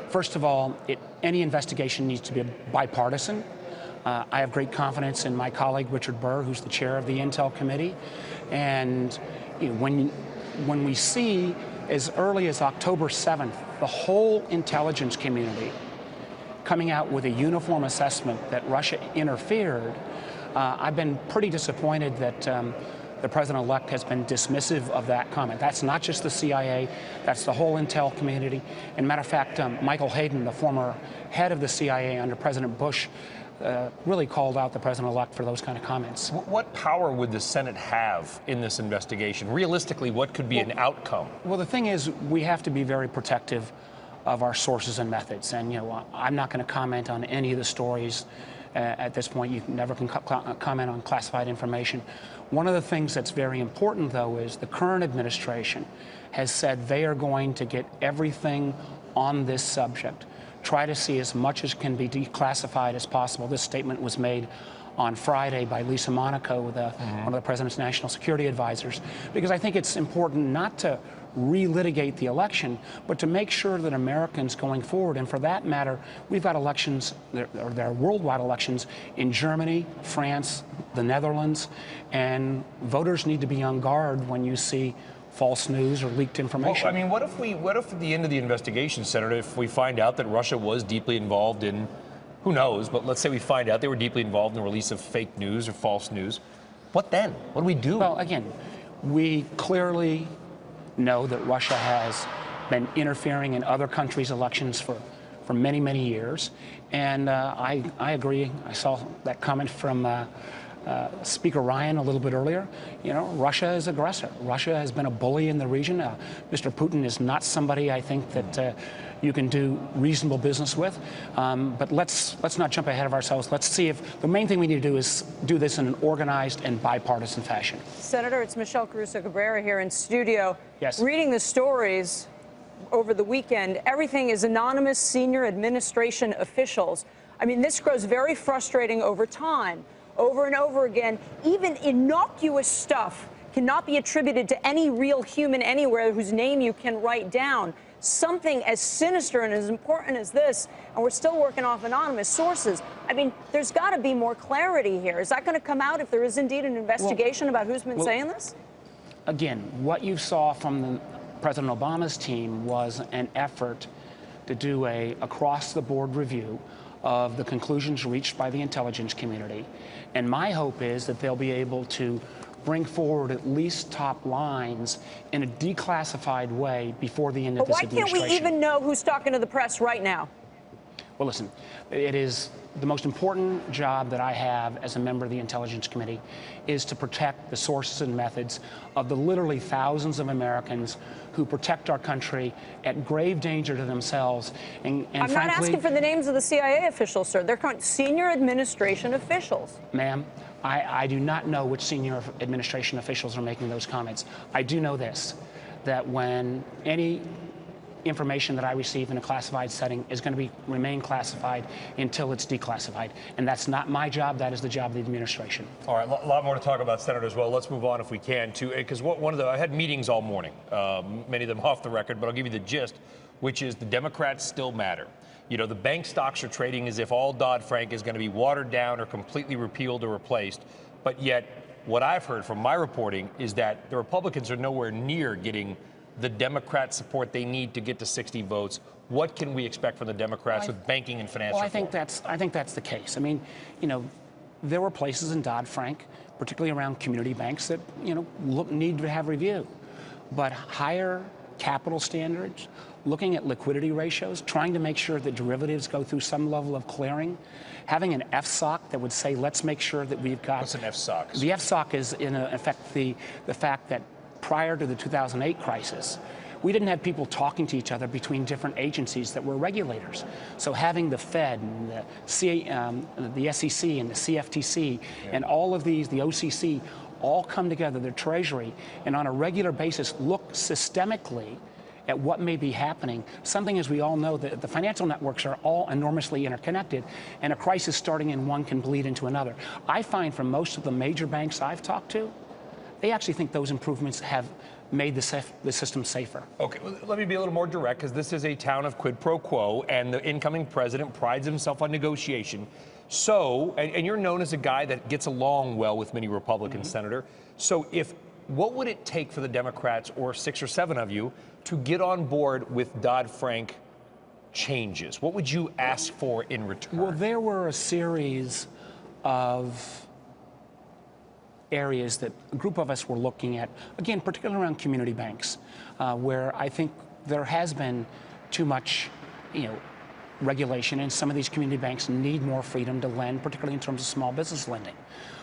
First of all, any investigation needs to be bipartisan. I have great confidence in my colleague Richard Burr, who's the chair of the Intel Committee. And when we see as early as October 7th, the whole intelligence community coming out with a uniform assessment that Russia interfered, I've been pretty disappointed that the president-elect has been dismissive of that comment. That's not just the CIA, that's the whole intel community. And matter of fact, Michael Hayden, the former head of the CIA under President Bush, really called out the president-elect for those kind of comments. What power would the Senate have in this investigation? Realistically, what could be an outcome? Well, the thing is, we have to be very protective of our sources and methods. And, I'm not going to comment on any of the stories at this point. You never can comment on classified information. One of the things that's very important, though, is the current administration has said they are going to get everything on this subject, try to see as much as can be declassified as possible. This statement was made on Friday by Lisa Monaco, one of the president's national security advisors, because I think it's important not to relitigate the election, but to make sure that Americans going forward, and for that matter, we've got elections, there are worldwide elections in Germany, France, the Netherlands, and voters need to be on guard when you see false news or leaked information. Well, I mean, what if at the end of the investigation, Senator, if we find out that Russia was deeply involved in, who knows, but let's say we find out they were deeply involved in the release of fake news or false news, what then? What do we do? Well, again, we clearly know that Russia has been interfering in other countries' elections for many, many years. And I agree. I saw that comment from Speaker Ryan a little bit earlier. Russia is aggressor. Russia has been a bully in the region. Mr. Putin is not somebody I think that you can do reasonable business with. But let's not jump ahead of ourselves. Let's see if the main thing we need to do is do this in an organized and bipartisan fashion. Senator, it's Michelle Caruso-Cabrera here in studio. Yes. Reading the stories over the weekend, everything is anonymous senior administration officials. I mean, this grows very frustrating over time. Over and over again, even innocuous stuff cannot be attributed to any real human anywhere whose name you can write down. Something as sinister and as important as this, and we're still working off anonymous sources. I mean, there's got to be more clarity here. Is that going to come out if there is indeed an investigation about who's been saying this? Again, what you saw from President Obama's team was an effort to do a across-the-board review of the conclusions reached by the intelligence community. And my hope is that they'll be able to bring forward at least top lines in a declassified way before the end of this administration. Why can't we even know who's talking to the press right now? Well, listen, it is the most important job that I have as a member of the Intelligence Committee is to protect the sources and methods of the literally thousands of Americans who protect our country at grave danger to themselves. And I'm frankly, not asking for the names of the CIA officials, sir. They're senior administration officials. Ma'am, I do not know which senior administration officials are making those comments. I do know this, that when any information that I receive in a classified setting is going to remain classified until it's declassified. And that's not my job. That is the job of the administration. All right, a lot more to talk about, Senator, as well. Let's move on if we can, because I had meetings all morning, many of them off the record, but I'll give you the gist, which is the Democrats still matter. The bank stocks are trading as if all DoddFrank is going to be watered down or completely repealed or replaced. But yet, what I've heard from my reporting is that the Republicans are nowhere near getting the Democrat support they need to get to 60 votes. What can we expect from the Democrats with banking and financial reform? I think that's the case. I mean, there were places in Dodd-Frank, particularly around community banks, that need to have review. But higher capital standards, looking at liquidity ratios, trying to make sure that derivatives go through some level of clearing, having an FSOC that would say, let's make sure that we've got. What's an FSOC? The FSOC is, in effect, the fact that prior to the 2008 crisis, we didn't have people talking to each other between different agencies that were regulators. So having the Fed and the SEC and the CFTC and all of these, the OCC, all come together, the Treasury, and on a regular basis look systemically at what may be happening. Something, as we all know, that the financial networks are all enormously interconnected, and a crisis starting in one can bleed into another. I find from most of the major banks I've talked to, they actually think those improvements have made the system safer. Okay, well, let me be a little more direct, because this is a town of quid pro quo, and the incoming president prides himself on negotiation. So, and you're known as a guy that gets along well with many Republicans, Senator. So what would it take for the Democrats, or 6 or 7 of you, to get on board with DoddFrank changes? What would you ask for in return? Well, there were a series of areas that a group of us were looking at, again, particularly around community banks, where I think there has been too much, regulation, and some of these community banks need more freedom to lend, particularly in terms of small business lending.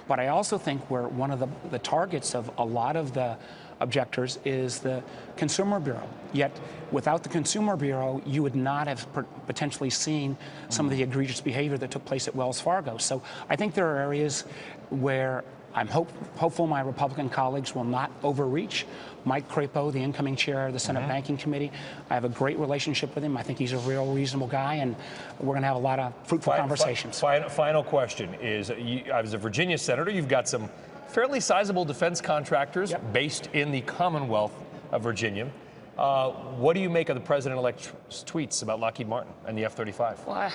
But I also think we're one of the targets of a lot of the objectors is the Consumer Bureau. Yet, without the Consumer Bureau, you would not have potentially seen some of the egregious behavior that took place at Wells Fargo. So I think there are areas where I'm hopeful my Republican colleagues will not overreach. Mike Crapo, the incoming chair of the Senate Banking Committee, I have a great relationship with him. I think he's a real reasonable guy, and we're going to have a lot of fruitful conversations. Final question is, as a Virginia senator, you've got some fairly sizable defense contractors based in the Commonwealth of Virginia. What do you make of the president-elect's tweets about Lockheed Martin and the F-35? Well,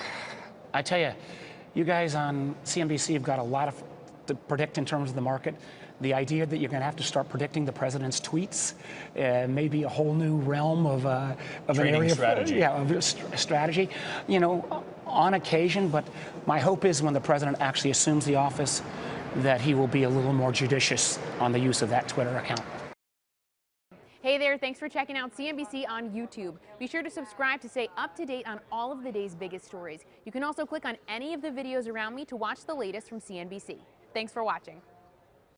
I tell you, you guys on CNBC have got a lot to predict in terms of the market. The idea that you're going to have to start predicting the president's tweets may be a whole new realm of an area strategy. of strategy. On occasion, but my hope is when the president actually assumes the office that he will be a little more judicious on the use of that Twitter account. Hey there, thanks for checking out CNBC on YouTube. Be sure to subscribe to stay up to date on all of the day's biggest stories. You can also click on any of the videos around me to watch the latest from CNBC. Thanks for watching.